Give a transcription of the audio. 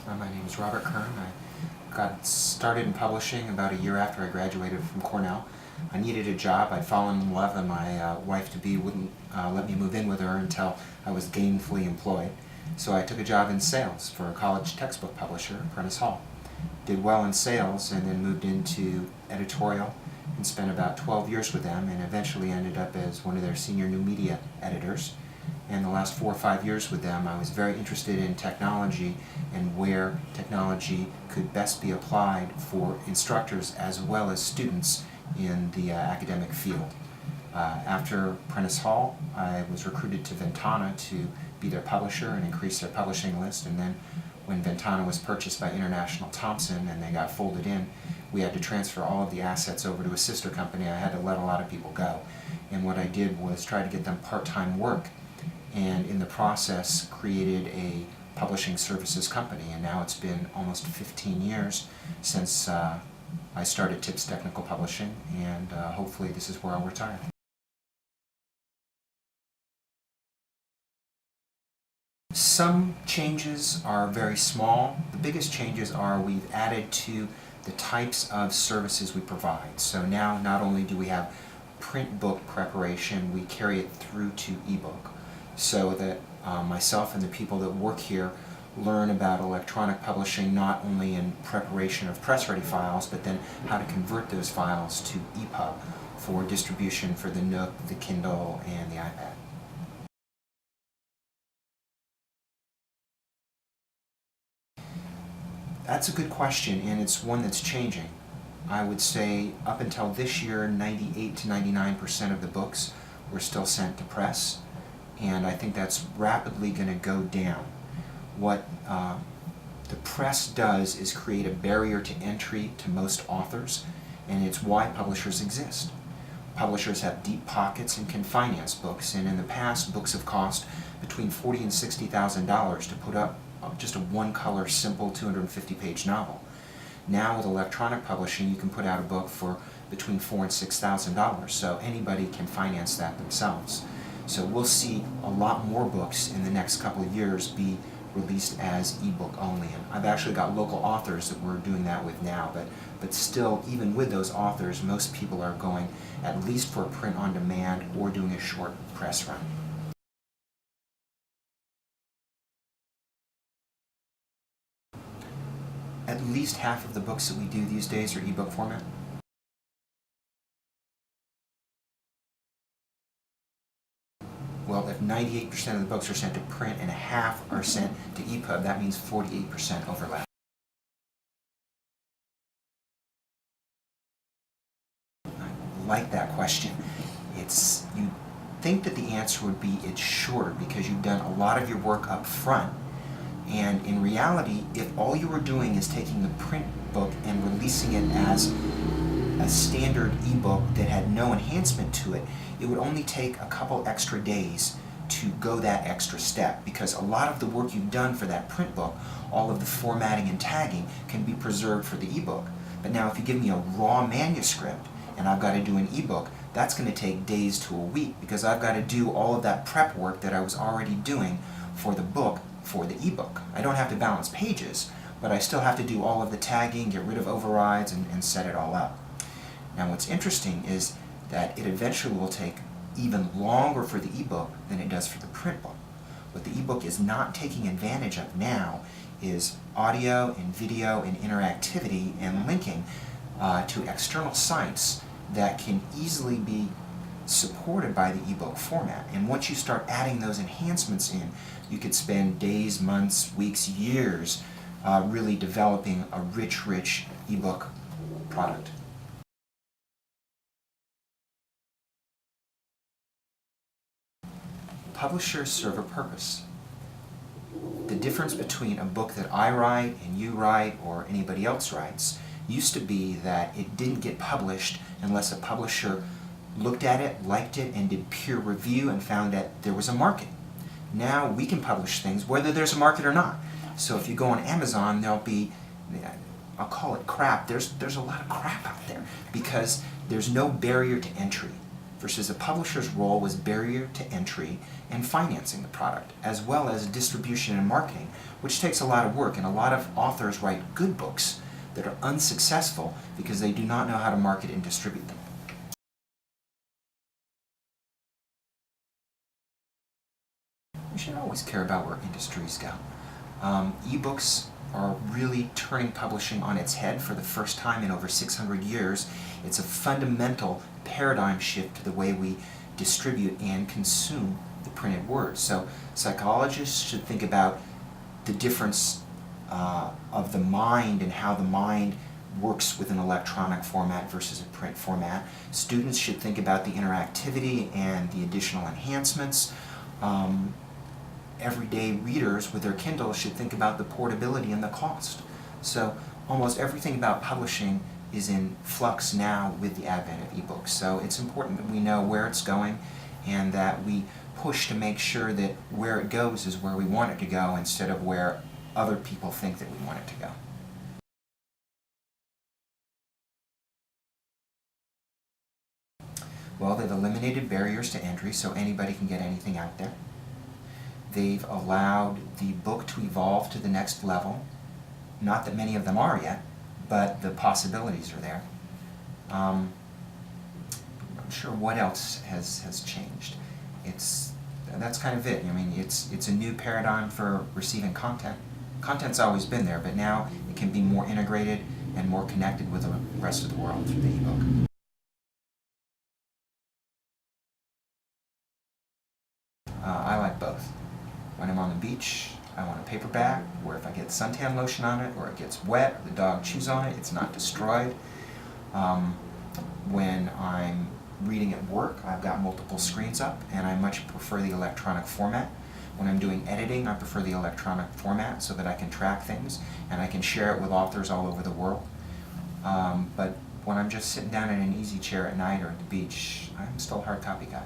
My name is Robert Kern. I got started in publishing about a year after I graduated from Cornell. I needed a job. I'd fallen in love and my wife-to-be wouldn't let me move in with her until I was gainfully employed. So I took a job in sales for a college textbook publisher, Prentice Hall. Did well in sales and then moved into editorial and spent about 12 years with them and eventually ended up as one of their senior new media editors. And the last 4 or 5 years with them, I was very interested in technology and where technology could best be applied for instructors as well as students in the academic field. After Prentice Hall, I was recruited to Ventana to be their publisher and increase their publishing list. And then when Ventana was purchased by International Thompson and they got folded in, we had to transfer all of the assets over to a sister company. I had to let a lot of people go. And what I did was try to get them part-time work, and in the process created a publishing services company. And now it's been almost 15 years since I started Tips Technical Publishing, and hopefully this is where I'll retire. Some changes are very small. The biggest changes are we've added to the types of services we provide. So now not only do we have print book preparation, we carry it through to ebook, so that myself and the people that work here learn about electronic publishing not only in preparation of press-ready files, but then how to convert those files to EPUB for distribution for the Nook, the Kindle, and the iPad. That's a good question, and it's one that's changing. I would say up until this year, 98 to 99% of the books were still sent to press, and I think that's rapidly going to go down. What the press does is create a barrier to entry to most authors, and it's why publishers exist. Publishers have deep pockets and can finance books, and in the past, books have cost between $40,000 and $60,000 to put up just a one-color, simple 250-page novel. Now with electronic publishing, you can put out a book for between $4,000 and $6,000, so anybody can finance that themselves. So we'll see a lot more books in the next couple of years be released as ebook only. And I've actually got local authors that we're doing that with now, but still, even with those authors, most people are going at least for print on demand or doing a short press run. At least half of the books that we do these days are ebook format. Well, if 98% of the books are sent to print and half are sent to EPUB, that means 48% overlap. I like that question. You'd think that the answer would be it's shorter because you've done a lot of your work up front. And in reality, if all you were doing is taking the print book and releasing it as a standard ebook that had no enhancement to it, it would only take a couple extra days to go that extra step, because a lot of the work you've done for that print book, all of the formatting and tagging, can be preserved for the ebook. But now if you give me a raw manuscript and I've got to do an ebook, that's going to take days to a week, because I've got to do all of that prep work that I was already doing for the book for the ebook. I don't have to balance pages, but I still have to do all of the tagging, get rid of overrides, and set it all up. Now what's interesting is that it eventually will take even longer for the ebook than it does for the print book. What the ebook is not taking advantage of now is audio and video and interactivity and linking to external sites that can easily be supported by the ebook format. And once you start adding those enhancements in, you could spend days, months, weeks, years really developing a rich ebook product. Publishers serve a purpose. The difference between a book that I write and you write or anybody else writes used to be that it didn't get published unless a publisher looked at it, liked it, and did peer review and found that there was a market. Now we can publish things whether there's a market or not. So if you go on Amazon, there'll be, I'll call it crap, there's a lot of crap out there because there's no barrier to entry versus a publisher's role was barrier to entry and financing the product, as well as distribution and marketing, which takes a lot of work, and a lot of authors write good books that are unsuccessful because they do not know how to market and distribute them. We should always care about where industries go. Ebooks are really turning publishing on its head for the first time in over 600 years. It's a fundamental paradigm shift to the way we distribute and consume the printed word. So psychologists should think about the difference of the mind and how the mind works with an electronic format versus a print format. Students should think about the interactivity and the additional enhancements. Everyday readers with their Kindle should think about the portability and the cost. So almost everything about publishing is in flux now with the advent of ebooks. So it's important that we know where it's going and that we push to make sure that where it goes is where we want it to go instead of where other people think that we want it to go. Well, they've eliminated barriers to entry so anybody can get anything out there. They've allowed the book to evolve to the next level. Not that many of them are yet, but the possibilities are there. I'm not sure what else has changed. That's kind of it. I mean, it's a new paradigm for receiving content. Content's always been there, but now it can be more integrated and more connected with the rest of the world through the ebook. I like both. When I'm on the beach, I want a paper bag where if I get suntan lotion on it or it gets wet or the dog chews on it, it's not destroyed. When I'm reading at work, I've got multiple screens up and I much prefer the electronic format. When I'm doing editing, I prefer the electronic format so that I can track things and I can share it with authors all over the world. But when I'm just sitting down in an easy chair at night or at the beach, I'm still a hard copy guy.